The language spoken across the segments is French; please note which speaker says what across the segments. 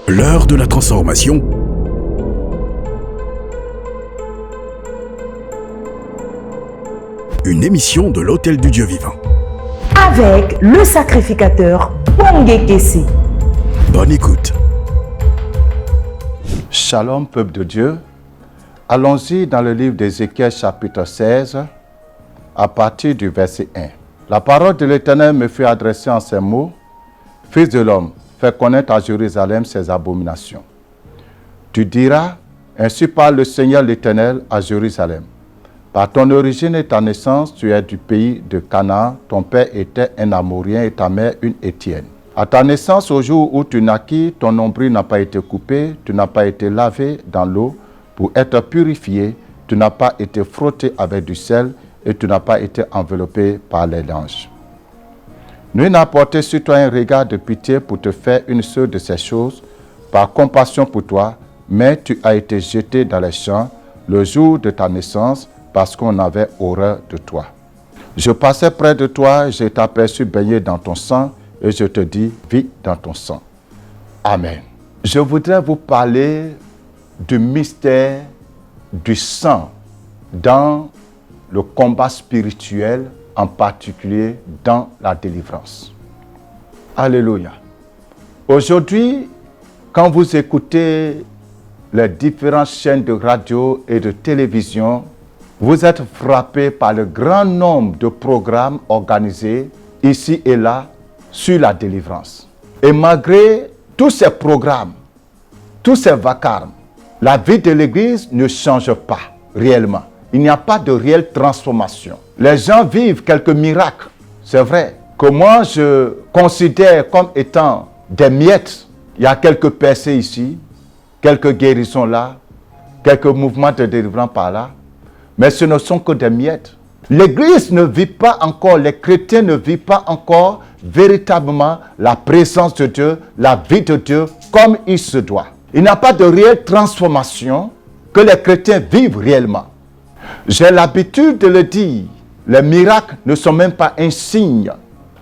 Speaker 1: L'heure de la transformation. Une émission de l'Hôtel du Dieu Vivant.
Speaker 2: Avec le sacrificateur Bongé Kessi.
Speaker 1: Bonne écoute.
Speaker 3: Shalom, peuple de Dieu. Allons-y dans le livre d'Ézéchiel chapitre 16, à partir du verset 1. La parole de l'Éternel me fut adressée en ces mots. Fils de l'homme, fais connaître à Jérusalem ses abominations. Tu diras, ainsi parle le Seigneur l'Éternel à Jérusalem. Par ton origine et ta naissance, tu es du pays de Canaan. Ton père était un Amorien et ta mère une Hétienne. À ta naissance, au jour où tu naquis, ton nombril n'a pas été coupé, tu n'as pas été lavé dans l'eau pour être purifié, tu n'as pas été frotté avec du sel et tu n'as pas été enveloppé par les langes. Nul n'a porté sur toi un regard de pitié pour te faire une seule de ces choses, par compassion pour toi, mais tu as été jeté dans les champs le jour de ta naissance, parce qu'on avait horreur de toi. Je passais près de toi, je t'aperçus baigné dans ton sang, et je te dis, vis dans ton sang. Amen. Je voudrais vous parler du mystère du sang dans le combat spirituel, en particulier dans la délivrance. Alléluia. Aujourd'hui, quand vous écoutez les différentes chaînes de radio et de télévision, vous êtes frappé par le grand nombre de programmes organisés ici et là sur la délivrance. Et malgré tous ces programmes, tous ces vacarmes, la vie de l'Église ne change pas réellement. Il n'y a pas de réelle transformation. Les gens vivent quelques miracles. C'est vrai que moi je considère comme étant des miettes. Il y a quelques percées ici, quelques guérisons là, quelques mouvements de délivrance par là. Mais ce ne sont que des miettes. L'Église ne vit pas encore, les chrétiens ne vivent pas encore véritablement la présence de Dieu, la vie de Dieu comme il se doit. Il n'y a pas de réelle transformation que les chrétiens vivent réellement. J'ai l'habitude de le dire, les miracles ne sont même pas un signe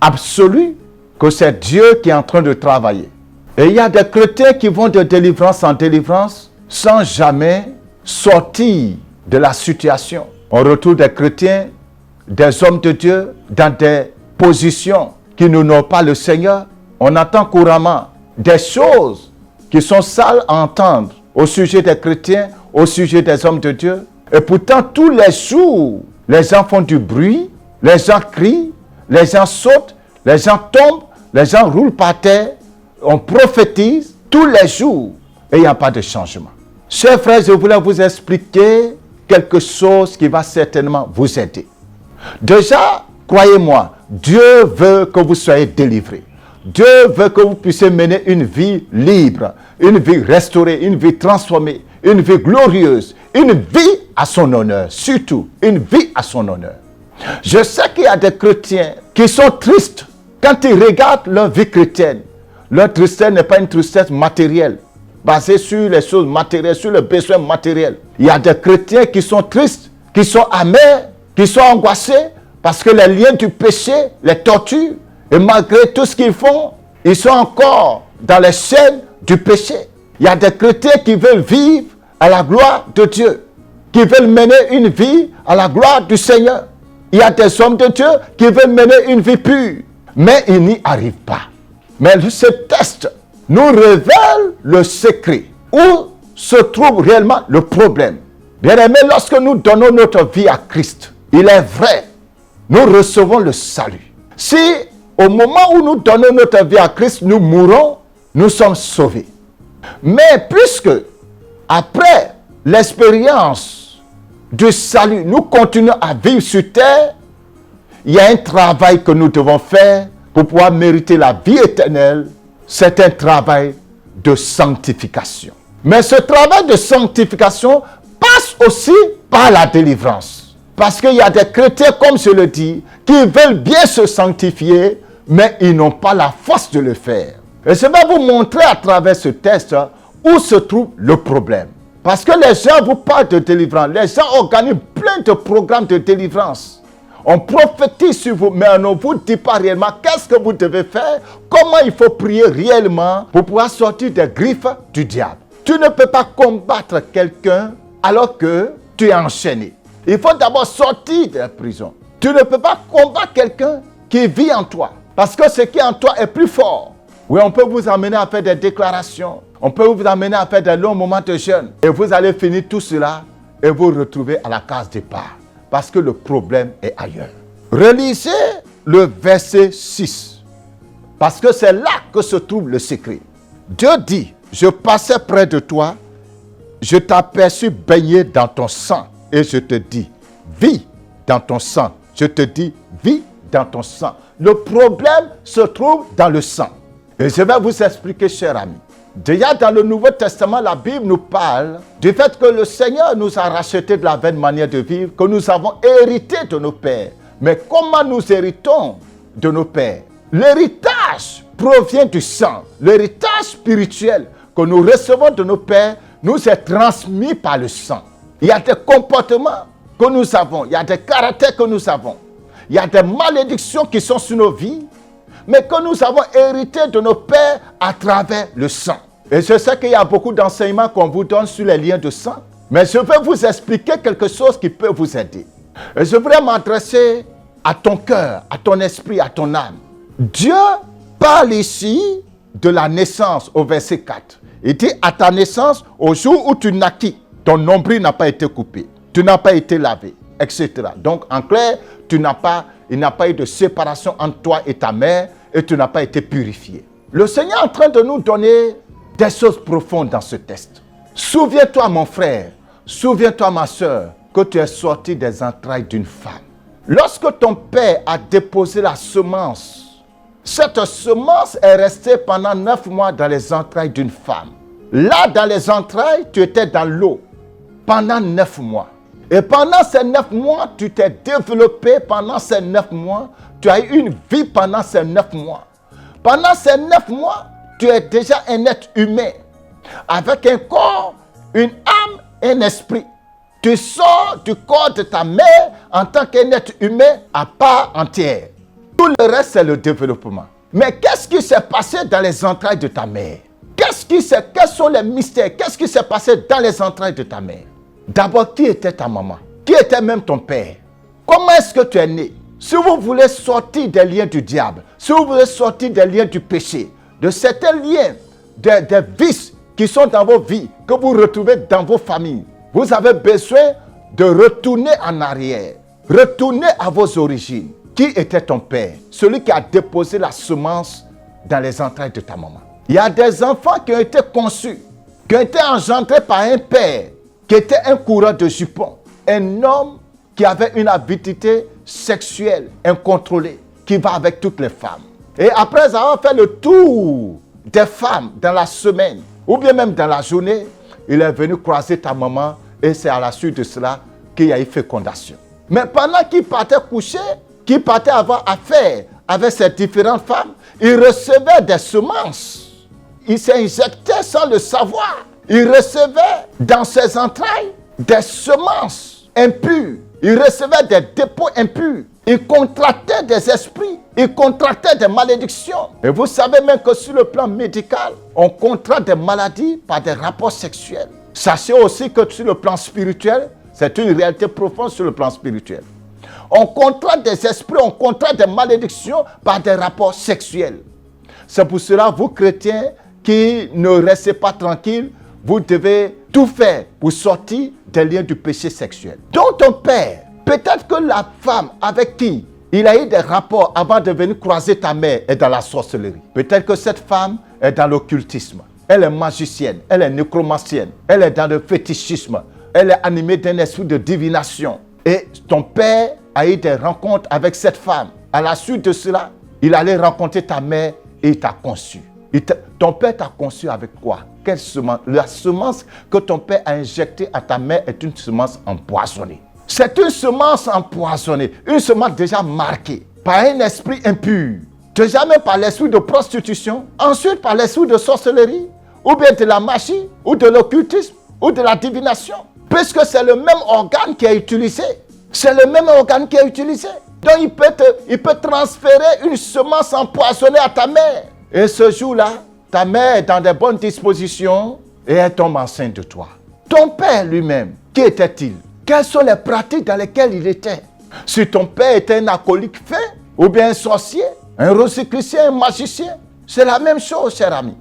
Speaker 3: absolu que c'est Dieu qui est en train de travailler. Et il y a des chrétiens qui vont de délivrance en délivrance sans jamais sortir de la situation. On retrouve des chrétiens, des hommes de Dieu dans des positions qui n'honorent pas le Seigneur. On entend couramment des choses qui sont sales à entendre au sujet des chrétiens, au sujet des hommes de Dieu. Et pourtant, tous les jours, les gens font du bruit, les gens crient, les gens sautent, les gens tombent, les gens roulent par terre. On prophétise tous les jours et il n'y a pas de changement. Chers frères, je voulais vous expliquer quelque chose qui va certainement vous aider. Déjà, croyez-moi, Dieu veut que vous soyez délivrés. Dieu veut que vous puissiez mener une vie libre, une vie restaurée, une vie transformée, une vie glorieuse, une vie à son honneur, surtout une vie à son honneur. Je sais qu'il y a des chrétiens qui sont tristes quand ils regardent leur vie chrétienne. Leur tristesse n'est pas une tristesse matérielle, basée sur les choses matérielles, sur les besoins matériels. Il y a des chrétiens qui sont tristes, qui sont amers, qui sont angoissés, parce que les liens du péché les torturent. Et malgré tout ce qu'ils font, ils sont encore dans les chaînes du péché. Il y a des chrétiens qui veulent vivre à la gloire de Dieu, qui veulent mener une vie à la gloire du Seigneur. Il y a des hommes de Dieu qui veulent mener une vie pure, mais ils n'y arrivent pas. Mais ce test nous révèle le secret, où se trouve réellement le problème. Bien-aimés, lorsque nous donnons notre vie à Christ, il est vrai, nous recevons le salut. Si au moment où nous donnons notre vie à Christ, nous mourons, nous sommes sauvés. Mais puisque, après l'expérience du salut, nous continuons à vivre sur terre, il y a un travail que nous devons faire pour pouvoir mériter la vie éternelle. C'est un travail de sanctification. Mais ce travail de sanctification passe aussi par la délivrance. Parce qu'il y a des chrétiens, comme je le dis, qui veulent bien se sanctifier, mais ils n'ont pas la force de le faire. Et je vais vous montrer à travers ce texte où se trouve le problème. Parce que les gens vous parlent de délivrance. Les gens organisent plein de programmes de délivrance. On prophétise sur vous, mais on ne vous dit pas réellement qu'est-ce que vous devez faire, comment il faut prier réellement pour pouvoir sortir des griffes du diable. Tu ne peux pas combattre quelqu'un alors que tu es enchaîné. Il faut d'abord sortir de la prison. Tu ne peux pas combattre quelqu'un qui vit en toi, parce que ce qui est en toi est plus fort. Oui, on peut vous amener à faire des déclarations, on peut vous amener à faire des longs moments de jeûne, et vous allez finir tout cela et vous retrouver à la case départ, parce que le problème est ailleurs. Relisez le verset 6, parce que c'est là que se trouve le secret. Dieu dit, je passais près de toi, je t'aperçus baigné dans ton sang, et je te dis, vis dans ton sang. Je te dis, vis dans ton sang. Le problème se trouve dans le sang. Et je vais vous expliquer, cher ami. Déjà dans le Nouveau Testament, la Bible nous parle du fait que le Seigneur nous a racheté de la vaine manière de vivre, que nous avons hérité de nos pères. Mais comment nous héritons de nos pères? L'héritage provient du sang. L'héritage spirituel que nous recevons de nos pères nous est transmis par le sang. Il y a des comportements que nous avons, il y a des caractères que nous avons, il y a des malédictions qui sont sur nos vies, mais que nous avons hérité de nos pères à travers le sang. Et je sais qu'il y a beaucoup d'enseignements qu'on vous donne sur les liens de sang, mais je vais vous expliquer quelque chose qui peut vous aider. Et je voudrais m'adresser à ton cœur, à ton esprit, à ton âme. Dieu parle ici de la naissance au verset 4. Il dit à ta naissance, au jour où tu naquis, ton nombril n'a pas été coupé, tu n'as pas été lavé, etc. Donc en clair, il n'y a pas eu de séparation entre toi et ta mère et tu n'as pas été purifié. Le Seigneur est en train de nous donner des choses profondes dans ce texte. Souviens-toi mon frère, souviens-toi ma soeur, que tu es sorti des entrailles d'une femme. Lorsque ton père a déposé la semence, cette semence est restée pendant 9 mois dans les entrailles d'une femme. Là, dans les entrailles, tu étais dans l'eau pendant 9 mois. Et pendant ces 9 mois, tu t'es développé. Pendant ces 9 mois, tu as eu une vie pendant ces 9 mois. Pendant ces 9 mois, tu es déjà un être humain, avec un corps, une âme et un esprit. Tu sors du corps de ta mère en tant qu'un être humain à part entière. Tout le reste, c'est le développement. Mais qu'est-ce qui s'est passé dans les entrailles de ta mère? Quels sont les mystères? Qu'est-ce qui s'est passé dans les entrailles de ta mère? D'abord, qui était ta maman? Qui était même ton père? Comment est-ce que tu es né? Si vous voulez sortir des liens du diable, si vous voulez sortir des liens du péché, de certains liens, des vices qui sont dans vos vies, que vous retrouvez dans vos familles, vous avez besoin de retourner en arrière, retourner à vos origines. Qui était ton père? Celui qui a déposé la semence dans les entrailles de ta maman. Il y a des enfants qui ont été conçus, qui ont été engendrés par un père, qui était un coureur de jupons, un homme qui avait une avidité sexuelle incontrôlée, qui va avec toutes les femmes. Et après avoir fait le tour des femmes dans la semaine, ou bien même dans la journée, il est venu croiser ta maman, et c'est à la suite de cela qu'il y a eu fécondation. Mais pendant qu'il partait coucher, qu'il partait avoir affaire avec ces différentes femmes, il recevait des semences. Il s'injectait sans le savoir. Il recevait dans ses entrailles des semences impures. Il recevait des dépôts impurs. Il contractait des esprits. Il contractait des malédictions. Et vous savez même que sur le plan médical, on contracte des maladies par des rapports sexuels. Sachez aussi que sur le plan spirituel, c'est une réalité profonde sur le plan spirituel. On contracte des esprits, on contracte des malédictions par des rapports sexuels. C'est pour cela, vous chrétiens qui ne restez pas tranquilles, vous devez tout faire pour sortir des liens du péché sexuel. Donc ton père, peut-être que la femme avec qui il a eu des rapports avant de venir croiser ta mère est dans la sorcellerie. Peut-être que cette femme est dans l'occultisme. Elle est magicienne, elle est nécromancienne, elle est dans le fétichisme, elle est animée d'un esprit de divination. Et ton père a eu des rencontres avec cette femme. À la suite de cela, il allait rencontrer ta mère et il t'a conçu. Ton père t'a conçu avec quoi? Quelle semence? La semence que ton père a injectée à ta mère est une semence empoisonnée. C'est une semence empoisonnée, une semence déjà marquée par un esprit impur. Déjà même par l'esprit de prostitution, ensuite par l'esprit de sorcellerie, ou bien de la magie, ou de l'occultisme, ou de la divination. Puisque c'est le même organe qui est utilisé. C'est le même organe qui est utilisé. Donc il peut transférer une semence empoisonnée à ta mère. Et ce jour-là, ta mère est dans de bonnes dispositions et elle tombe enceinte de toi. Ton père lui-même, qui était-il? Quelles sont les pratiques dans lesquelles il était? Si ton père était un alcoolique fin, ou bien un sorcier, un rosicrucien, un magicien, c'est la même chose, cher ami.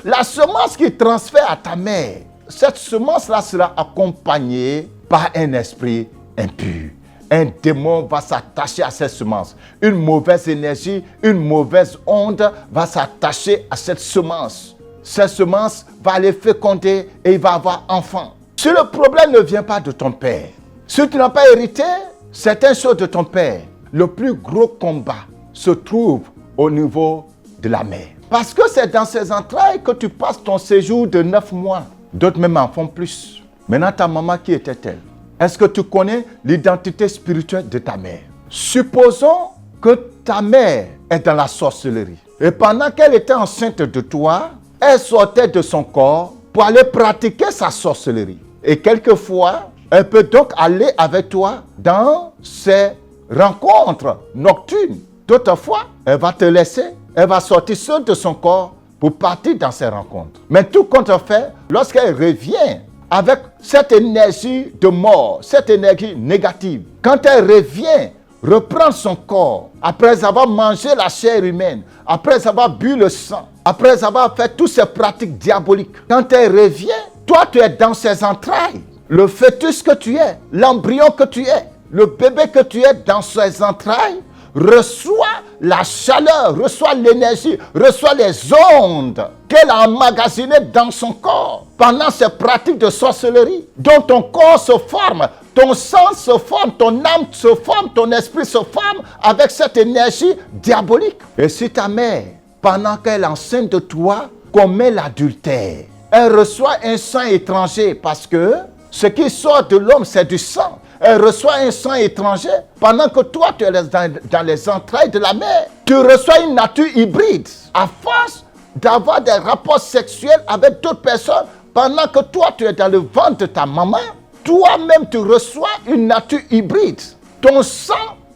Speaker 3: La semence qu'il transfère à ta mère, cette semence-là sera accompagnée par un esprit impur. Un démon va s'attacher à cette semence. Une mauvaise énergie, une mauvaise onde va s'attacher à cette semence. Cette semence va aller féconder et il va avoir enfant. Si le problème ne vient pas de ton père, si tu n'as pas hérité certaines choses de ton père, le plus gros combat se trouve au niveau de la mère. Parce que c'est dans ses entrailles que tu passes ton séjour de 9 mois. D'autres même en font plus. Maintenant, ta maman, qui était-elle? Est-ce que tu connais l'identité spirituelle de ta mère? Supposons que ta mère est dans la sorcellerie. Et pendant qu'elle était enceinte de toi, elle sortait de son corps pour aller pratiquer sa sorcellerie. Et quelquefois, elle peut donc aller avec toi dans ces rencontres nocturnes. D'autres fois, elle va te laisser, elle va sortir seule de son corps pour partir dans ces rencontres. Mais tout compte fait, lorsqu'elle revient avec cette énergie de mort, cette énergie négative, quand elle revient reprendre son corps, après avoir mangé la chair humaine, après avoir bu le sang, après avoir fait toutes ces pratiques diaboliques, quand elle revient, toi tu es dans ses entrailles. Le fœtus que tu es, l'embryon que tu es, le bébé que tu es dans ses entrailles, reçoit la chaleur, reçoit l'énergie, reçoit les ondes qu'elle a emmagasinées dans son corps pendant ces pratiques de sorcellerie, dont ton corps se forme, ton sang se forme, ton âme se forme, ton esprit se forme avec cette énergie diabolique. Et si ta mère, pendant qu'elle est enceinte de toi, commet l'adultère, elle reçoit un sang étranger parce que ce qui sort de l'homme, c'est du sang. Elle reçoit un sang étranger pendant que toi, tu es dans les entrailles de la mère. Tu reçois une nature hybride. À force d'avoir des rapports sexuels avec d'autres personnes, pendant que toi, tu es dans le ventre de ta maman, toi-même, tu reçois une nature hybride. Ton sang,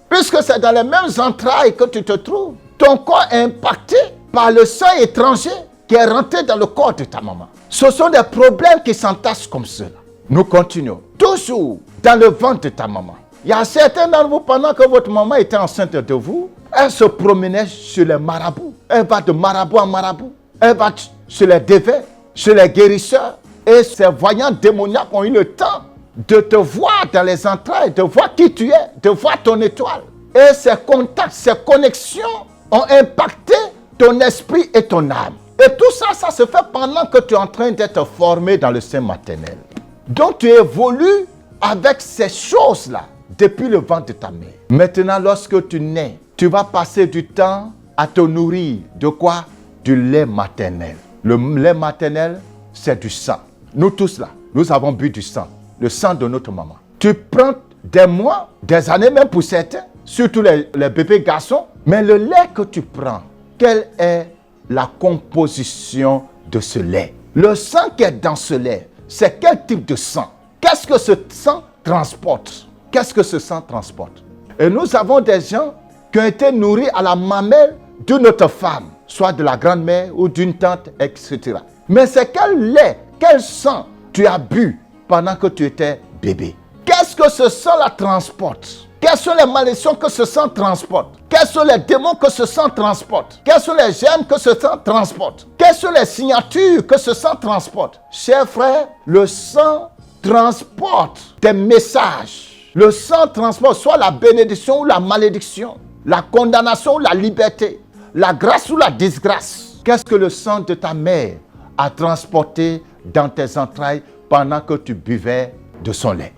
Speaker 3: puisque c'est dans les mêmes entrailles que tu te trouves, ton corps est impacté par le sang étranger qui est rentré dans le corps de ta maman. Ce sont des problèmes qui s'entassent comme cela. Nous continuons. Toujours dans le ventre de ta maman. Il y a certains d'entre vous, pendant que votre maman était enceinte de vous, elle se promenait chez les marabouts. Elle va de marabout en marabout. Elle va chez les dévins, chez les guérisseurs. Et ces voyants démoniaques ont eu le temps de te voir dans les entrailles, de voir qui tu es, de voir ton étoile. Et ces contacts, ces connexions ont impacté ton esprit et ton âme. Et tout ça, ça se fait pendant que tu es en train d'être formé dans le sein maternel. Donc tu évolues avec ces choses-là depuis le ventre de ta mère. Maintenant, lorsque tu nais, tu vas passer du temps à te nourrir de quoi? Du lait maternel. Le lait maternel, c'est du sang. Nous tous là, nous avons bu du sang, le sang de notre maman. Tu prends des mois, des années même pour certains, surtout les bébés garçons, mais le lait que tu prends, quelle est la composition de ce lait? Le sang qui est dans ce lait, c'est quel type de sang? Qu'est-ce que ce sang transporte? Qu'est-ce que ce sang transporte? Et nous avons des gens qui ont été nourris à la mamelle d'une autre femme, soit de la grand-mère ou d'une tante, etc. Mais c'est quel lait, quel sang tu as bu pendant que tu étais bébé? Qu'est-ce que ce sang-là transporte? Quelles sont les malédictions que ce sang transporte? Quels sont les démons que ce sang transporte? Quels sont les germes que ce sang transporte? Quelles sont les signatures que ce sang transporte? Chers frères, le sang transporte des messages. Le sang transporte soit la bénédiction ou la malédiction, la condamnation ou la liberté, la grâce ou la disgrâce. Qu'est-ce que le sang de ta mère a transporté dans tes entrailles pendant que tu buvais de son lait?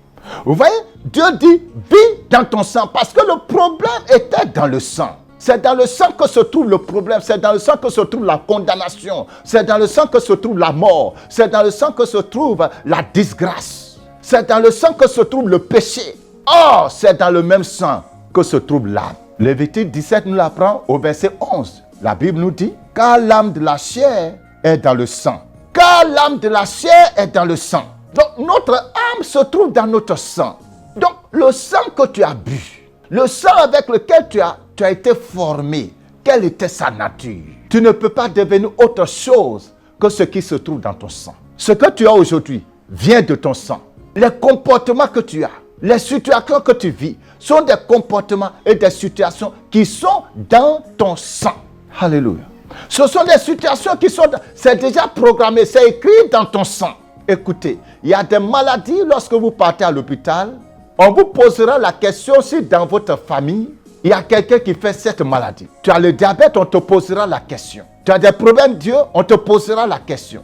Speaker 3: Vous voyez, Dieu dit, vis dans ton sang, parce que le problème était dans le sang. C'est dans le sang que se trouve le problème, c'est dans le sang que se trouve la condamnation, c'est dans le sang que se trouve la mort, c'est dans le sang que se trouve la disgrâce, c'est dans le sang que se trouve le péché. Or, c'est dans le même sang que se trouve l'âme. Lévitique 17 nous l'apprend au verset 11. La Bible nous dit, car l'âme de la chair est dans le sang. Car l'âme de la chair est dans le sang. Donc, notre âme se trouve dans notre sang. Donc, le sang que tu as bu, Le sang avec lequel tu as été formé, quelle était sa nature? Tu ne peux pas devenir autre chose que ce qui se trouve dans ton sang. Ce que tu as aujourd'hui vient de ton sang. Les comportements que tu as, les situations que tu vis, sont des comportements et des situations qui sont dans ton sang. Alléluia. Ce sont des situations qui sont... C'est déjà programmé, c'est écrit dans ton sang. Écoutez, il y a des maladies lorsque vous partez à l'hôpital. On vous posera la question si dans votre famille, il y a quelqu'un qui fait cette maladie. Tu as le diabète, on te posera la question. Tu as des problèmes d'yeux, on te posera la question.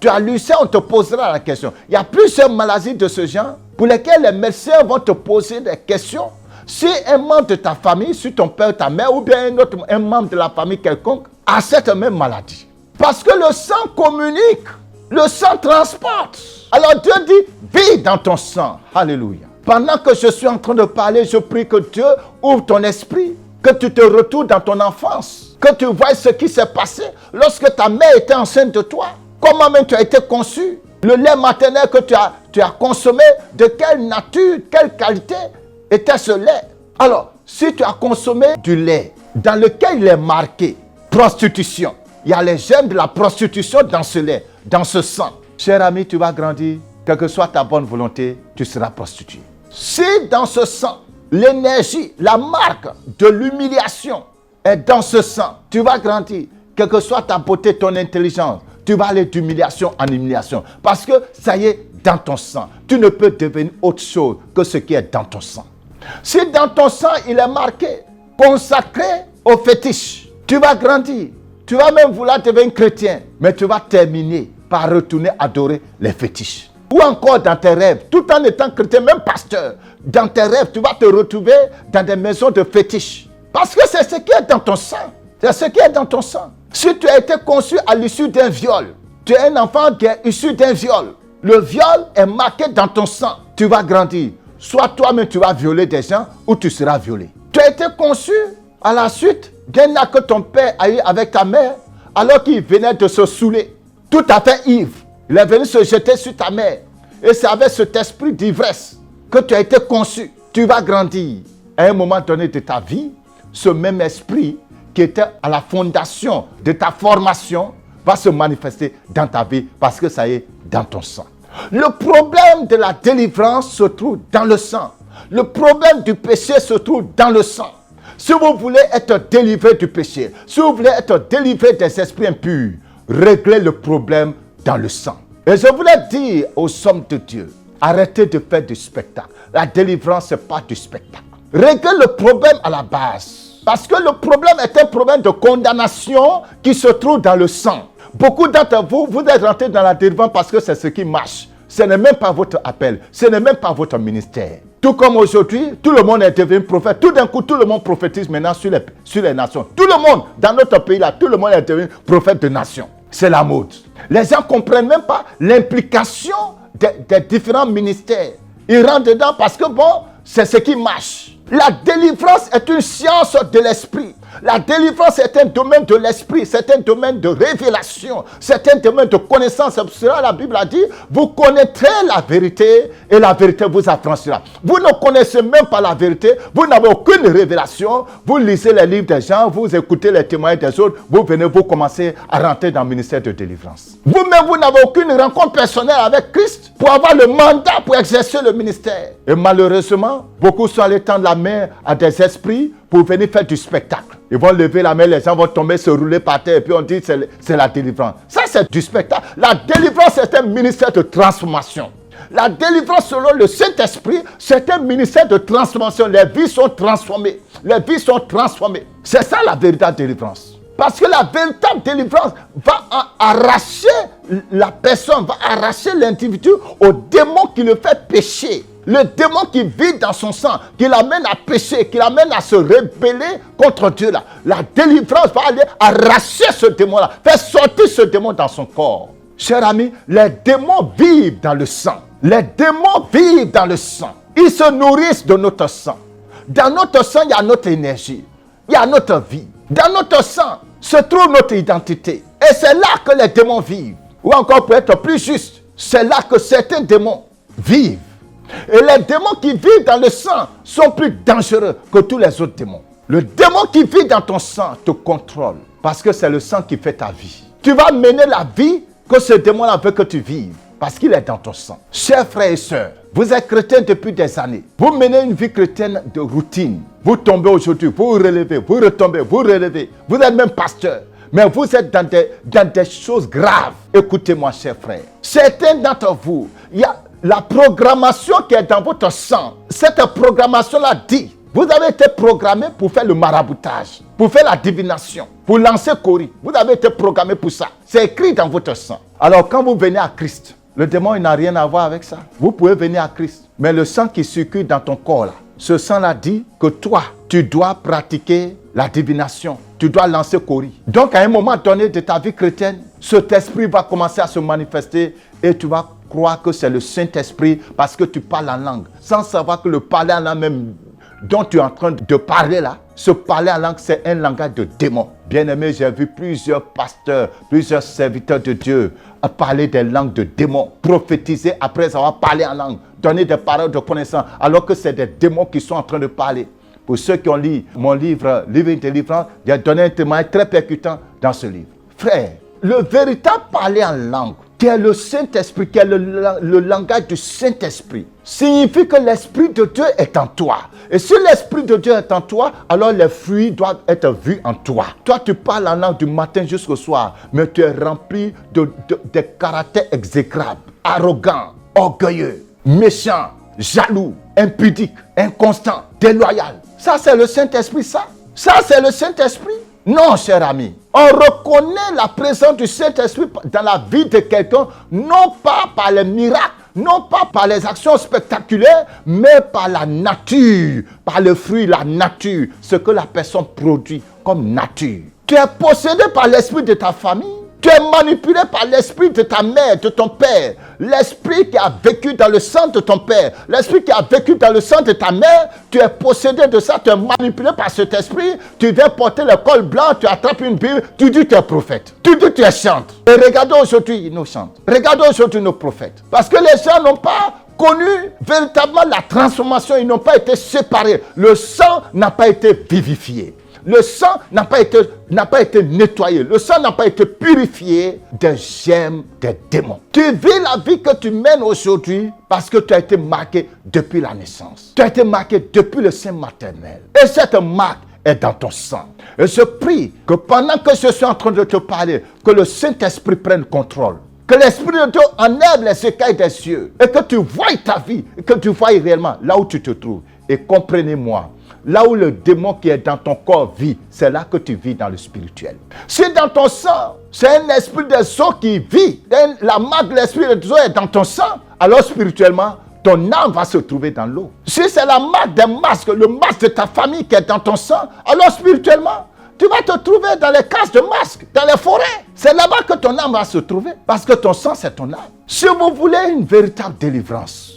Speaker 3: Tu as l'ulcère, on te posera la question. Il y a plusieurs maladies de ce genre pour lesquelles les médecins vont te poser des questions. Si un membre de ta famille, si ton père, ta mère ou bien un membre de la famille quelconque a cette même maladie. Parce que le sang communique, le sang transporte. Alors Dieu dit, vis dans ton sang. Alléluia. Pendant que je suis en train de parler, je prie que Dieu ouvre ton esprit, que tu te retournes dans ton enfance, que tu vois ce qui s'est passé lorsque ta mère était enceinte de toi. Comment même tu as été conçu? Le lait maternel que tu as consommé, de quelle nature, quelle qualité était ce lait? Alors, si tu as consommé du lait dans lequel il est marqué prostitution, il y a les germes de la prostitution dans ce lait, dans ce sang. Cher ami, tu vas grandir, quelle que soit ta bonne volonté, tu seras prostitué. Si dans ce sang, l'énergie, la marque de l'humiliation est dans ce sang, tu vas grandir, quelle que soit ta beauté, ton intelligence, tu vas aller d'humiliation en humiliation. Parce que ça y est, dans ton sang, tu ne peux devenir autre chose que ce qui est dans ton sang. Si dans ton sang, il est marqué, consacré au fétiche, tu vas grandir. Tu vas même vouloir devenir chrétien, mais tu vas terminer par retourner adorer les fétiches. Ou encore dans tes rêves, tout en étant chrétien, même pasteur, dans tes rêves, tu vas te retrouver dans des maisons de fétiches. Parce que c'est ce qui est dans ton sang. C'est ce qui est dans ton sang. Si tu as été conçu à l'issue d'un viol, tu es un enfant qui est issu d'un viol. Le viol est marqué dans ton sang. Tu vas grandir. Soit toi-même tu vas violer des gens ou tu seras violé. Tu as été conçu à la suite d'un acte que ton père a eu avec ta mère alors qu'il venait de se saouler. Tout à fait ivre. Il est venu se jeter sur ta mère. Et c'est avec cet esprit d'ivresse que tu as été conçu. Tu vas grandir. À un moment donné de ta vie, ce même esprit qui était à la fondation de ta formation va se manifester dans ta vie parce que ça y est dans ton sang. Le problème de la délivrance se trouve dans le sang. Le problème du péché se trouve dans le sang. Si vous voulez être délivré du péché, si vous voulez être délivré des esprits impurs, réglez le problème dans le sang. Et je voulais dire aux hommes de Dieu, arrêtez de faire du spectacle. La délivrance, ce n'est pas du spectacle. Réglez le problème à la base. Parce que le problème est un problème de condamnation qui se trouve dans le sang. Beaucoup d'entre vous, vous êtes rentrés dans la délivrance parce que c'est ce qui marche. Ce n'est même pas votre appel. Ce n'est même pas votre ministère. Tout comme aujourd'hui, tout le monde est devenu prophète. Tout d'un coup, tout le monde prophétise maintenant sur les nations. Tout le monde, dans notre pays-là, tout le monde est devenu prophète de nations. C'est la mode. Les gens ne comprennent même pas l'implication des différents ministères. Ils rentrent dedans parce que bon, c'est ce qui marche. La délivrance est une science de l'esprit. La délivrance est un domaine de l'esprit, c'est un domaine de révélation, c'est un domaine de connaissance. C'est pour cela la Bible a dit, vous connaîtrez la vérité et la vérité vous affranchira. Vous ne connaissez même pas la vérité, vous n'avez aucune révélation, vous lisez les livres des gens, vous écoutez les témoignages des autres, vous venez, vous commencez à rentrer dans le ministère de délivrance. Vous-même, vous n'avez aucune rencontre personnelle avec Christ pour avoir le mandat pour exercer le ministère. Et malheureusement, beaucoup sont allés tendre la main à des esprits pour venir faire du spectacle. Ils vont lever la main, les gens vont tomber, se rouler par terre, et puis on dit c'est la délivrance. Ça, c'est du spectacle. La délivrance, c'est un ministère de transformation. La délivrance, selon le Saint-Esprit, c'est un ministère de transformation. Les vies sont transformées. Les vies sont transformées. C'est ça la véritable délivrance. Parce que la véritable délivrance va arracher la personne, va arracher l'individu au démon qui le fait pécher. Le démon qui vit dans son sang, qui l'amène à pécher, qui l'amène à se rebeller contre Dieu. Là. La délivrance va aller arracher ce démon-là, faire sortir ce démon dans son corps. Chers amis, les démons vivent dans le sang. Les démons vivent dans le sang. Ils se nourrissent de notre sang. Dans notre sang, il y a notre énergie. Il y a notre vie. Dans notre sang se trouve notre identité. Et c'est là que les démons vivent. Ou encore, pour être plus juste, c'est là que certains démons vivent. Et les démons qui vivent dans le sang sont plus dangereux que tous les autres démons. Le démon qui vit dans ton sang te contrôle parce que c'est le sang qui fait ta vie. Tu vas mener la vie que ce démon-là veut que tu vives parce qu'il est dans ton sang. Chers frères et sœurs, vous êtes chrétiens depuis des années. Vous menez une vie chrétienne de routine. Vous tombez aujourd'hui, vous vous relevez, vous retombez, vous relevez. Vous êtes même pasteur. Mais vous êtes dans des choses graves. Écoutez-moi, chers frères. Certains d'entre vous, il y a la programmation qui est dans votre sang. Cette programmation-là dit, vous avez été programmé pour faire le maraboutage, pour faire la divination, pour lancer Cori. Vous avez été programmé pour ça. C'est écrit dans votre sang. Alors quand vous venez à Christ, le démon il n'a rien à voir avec ça. Vous pouvez venir à Christ. Mais le sang qui circule dans ton corps là, ce sang-là dit que toi, tu dois pratiquer la divination. Tu dois lancer Cori. Donc à un moment donné de ta vie chrétienne, cet esprit va commencer à se manifester et tu vas croire que c'est le Saint-Esprit parce que tu parles en langue. Sans savoir que le parler en langue même dont tu es en train de parler là, ce parler en langue, c'est un langage de démon. Bien-aimé, j'ai vu plusieurs pasteurs, plusieurs serviteurs de Dieu parler des langues de démons, prophétiser après avoir parlé en langue, donner des paroles de connaissance, alors que c'est des démons qui sont en train de parler. Pour ceux qui ont lu mon livre, Livre de délivrance, j'ai donné un témoignage très percutant dans ce livre. Frère, le véritable parler en langue, qui est le Saint-Esprit, qui est le langage du Saint-Esprit, signifie que l'Esprit de Dieu est en toi. Et si l'Esprit de Dieu est en toi, alors les fruits doivent être vus en toi. Toi, tu parles en langue du matin jusqu'au soir, mais tu es rempli de caractères exécrables, arrogants, orgueilleux, méchants, jaloux, impudiques, inconstants, déloyaux. Ça, c'est le Saint-Esprit, ça. Ça, c'est le Saint-Esprit. Non, cher ami. On reconnaît la présence du Saint-Esprit dans la vie de quelqu'un, non pas par les miracles, non pas par les actions spectaculaires, mais par la nature, par le fruit, la nature, ce que la personne produit comme nature. Tu es possédé par l'esprit de ta famille. Tu es manipulé par l'esprit de ta mère, de ton père. L'esprit qui a vécu dans le sang de ton père. L'esprit qui a vécu dans le sang de ta mère. Tu es possédé de ça, tu es manipulé par cet esprit. Tu viens porter le col blanc, tu attrapes une Bible, tu dis tu es prophète. Tu dis tu es chantre. Et regardons aujourd'hui nos chantres. Regardons aujourd'hui nos prophètes. Parce que les gens n'ont pas connu véritablement la transformation. Ils n'ont pas été séparés. Le sang n'a pas été vivifié. Le sang n'a pas été nettoyé. Le sang n'a pas été purifié des gemmes des démons. Tu vis la vie que tu mènes aujourd'hui parce que tu as été marqué depuis la naissance. Tu as été marqué depuis le sein maternel. Et cette marque est dans ton sang. Et je prie que pendant que je suis en train de te parler, que le Saint-Esprit prenne contrôle. Que l'Esprit de Dieu enlève les écailles des cieux. Et que tu voies ta vie. Et que tu voies réellement là où tu te trouves. Et comprenez-moi. Là où le démon qui est dans ton corps vit, c'est là que tu vis dans le spirituel. Si dans ton sang, c'est un esprit des eaux qui vit, la marque de l'esprit des eaux est dans ton sang, alors spirituellement, ton âme va se trouver dans l'eau. Si c'est la marque des masques, le masque de ta famille qui est dans ton sang, alors spirituellement, tu vas te trouver dans les cases de masques, dans les forêts. C'est là-bas que ton âme va se trouver, parce que ton sang, c'est ton âme. Si vous voulez une véritable délivrance,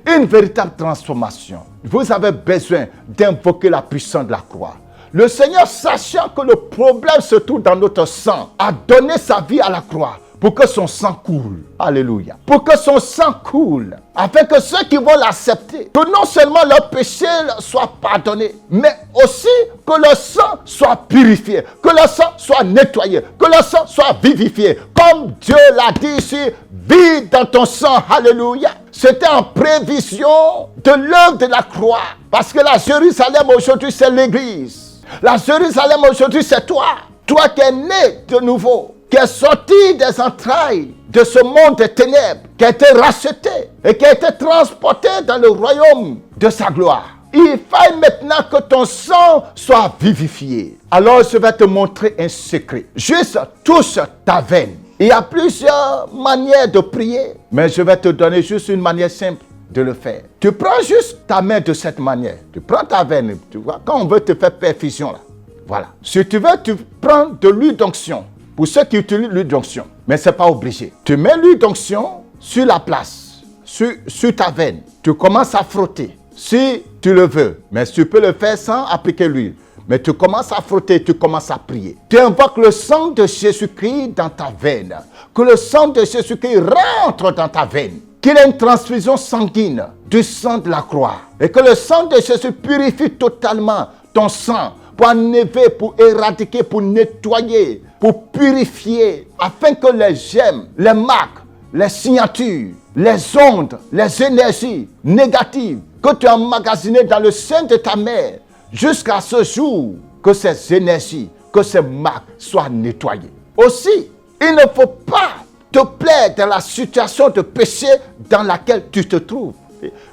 Speaker 3: une véritable transformation, vous avez besoin d'invoquer la puissance de la croix. Le Seigneur, sachant que le problème se trouve dans notre sang, a donné sa vie à la croix pour que son sang coule. Alléluia. Pour que son sang coule. Afin que ceux qui vont l'accepter, que non seulement leurs péchés soient pardonnés, mais aussi que leur sang soit purifié, que leur sang soit nettoyé, que leur sang soit vivifié. Comme Dieu l'a dit ici, vis dans ton sang. Alléluia. C'était en prévision de l'œuvre de la croix. Parce que la Jérusalem aujourd'hui, c'est l'église. La Jérusalem aujourd'hui, c'est toi. Toi qui es né de nouveau, qui est sorti des entrailles de ce monde des ténèbres, qui a été racheté et qui a été transporté dans le royaume de sa gloire. Il faut maintenant que ton sang soit vivifié. Alors je vais te montrer un secret. Juste touche ta veine. Il y a plusieurs manières de prier, mais je vais te donner juste une manière simple de le faire. Tu prends juste ta main de cette manière. Tu prends ta veine. Tu vois, quand on veut te faire perfusion, là, voilà. Si tu veux, tu prends de l'huile d'onction. Pour ceux qui utilisent l'huile d'onction, mais ce n'est pas obligé. Tu mets l'huile d'onction sur la place, sur ta veine. Tu commences à frotter, si tu le veux. Mais tu peux le faire sans appliquer l'huile. Mais tu commences à frotter, tu commences à prier. Tu invoques le sang de Jésus-Christ dans ta veine. Que le sang de Jésus-Christ rentre dans ta veine. qu'il ait une transfusion sanguine du sang de la croix. Et que le sang de Jésus purifie totalement ton sang pour enlever, pour éradiquer, pour nettoyer, pour purifier, afin que les gemmes, les marques, les signatures, les ondes, les énergies négatives que tu as emmagasinées dans le sein de ta mère, jusqu'à ce jour, que ces énergies, que ces marques soient nettoyées. Aussi, il ne faut pas te plaire dans la situation de péché dans laquelle tu te trouves.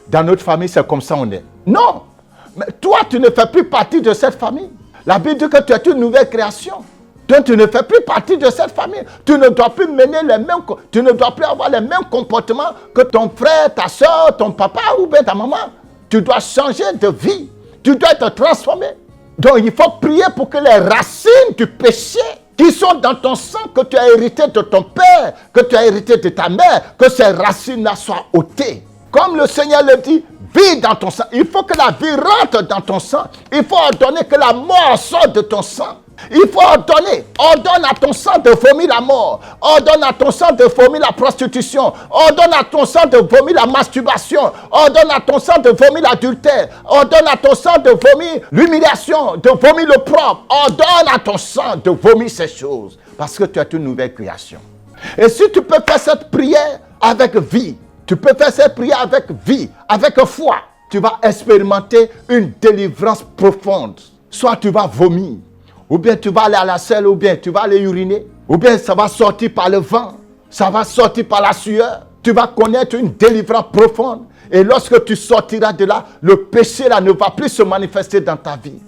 Speaker 3: Dans notre famille, c'est comme ça on est. Non, mais toi, tu ne fais plus partie de cette famille. La Bible dit que tu es une nouvelle création. Donc, tu ne fais plus partie de cette famille. Tu ne dois plus tu ne dois plus avoir les mêmes comportements que ton frère, ta soeur, ton papa ou bien ta maman. Tu dois changer de vie. Tu dois être transformé. Donc, il faut prier pour que les racines du péché qui sont dans ton sang, que tu as hérité de ton père, que tu as hérité de ta mère, que ces racines-là soient ôtées. Comme le Seigneur le dit, vis dans ton sang. Il faut que la vie rentre dans ton sang. Il faut ordonner que la mort sorte de ton sang. Il faut ordonne à ton sang de vomir la mort. Ordonne à ton sang de vomir la prostitution. Ordonne à ton sang de vomir la masturbation. Ordonne à ton sang de vomir l'adultère. Ordonne à ton sang de vomir l'humiliation, de vomir le propre. Ordonne à ton sang de vomir ces choses. Parce que tu es une nouvelle création. Et si tu peux faire cette prière avec vie, tu peux faire cette prière avec vie, avec foi, tu vas expérimenter une délivrance profonde. Soit tu vas vomir, ou bien tu vas aller à la selle, ou bien tu vas aller uriner, ou bien ça va sortir par le vent, ça va sortir par la sueur. Tu vas connaître une délivrance profonde. Et lorsque tu sortiras de là, le péché là ne va plus se manifester dans ta vie.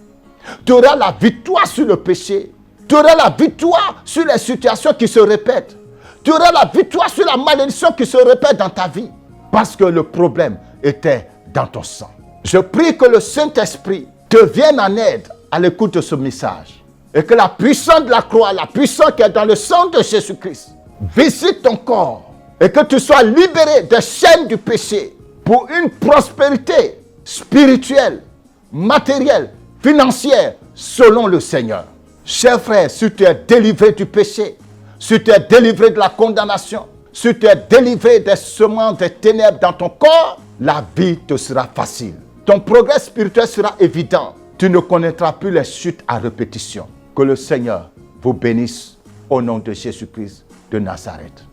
Speaker 3: Tu auras la victoire sur le péché. Tu auras la victoire sur les situations qui se répètent. Tu auras la victoire sur la malédiction qui se répète dans ta vie. Parce que le problème était dans ton sang. Je prie que le Saint-Esprit te vienne en aide à l'écoute de ce message. Et que la puissance de la croix, la puissance qui est dans le sang de Jésus-Christ, visite ton corps. Et que tu sois libéré des chaînes du péché pour une prospérité spirituelle, matérielle, financière, selon le Seigneur. Cher frère, si tu es délivré du péché, si tu es délivré de la condamnation, si tu es délivré des semences des ténèbres dans ton corps, la vie te sera facile. Ton progrès spirituel sera évident. Tu ne connaîtras plus les chutes à répétition. Que le Seigneur vous bénisse au nom de Jésus-Christ de Nazareth.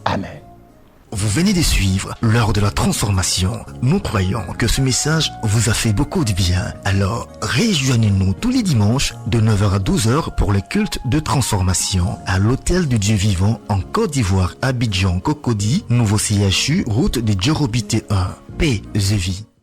Speaker 3: Amen.
Speaker 4: Vous venez de suivre l'heure de la transformation. Nous croyons que ce message vous a fait beaucoup de bien. Alors, rejoignez-nous tous les dimanches de 9h à 12h pour le culte de transformation à l'Hôtel du Dieu Vivant en Côte d'Ivoire, Abidjan, Cocody, Nouveau CHU, route de Djorobité 1. Paix et vie.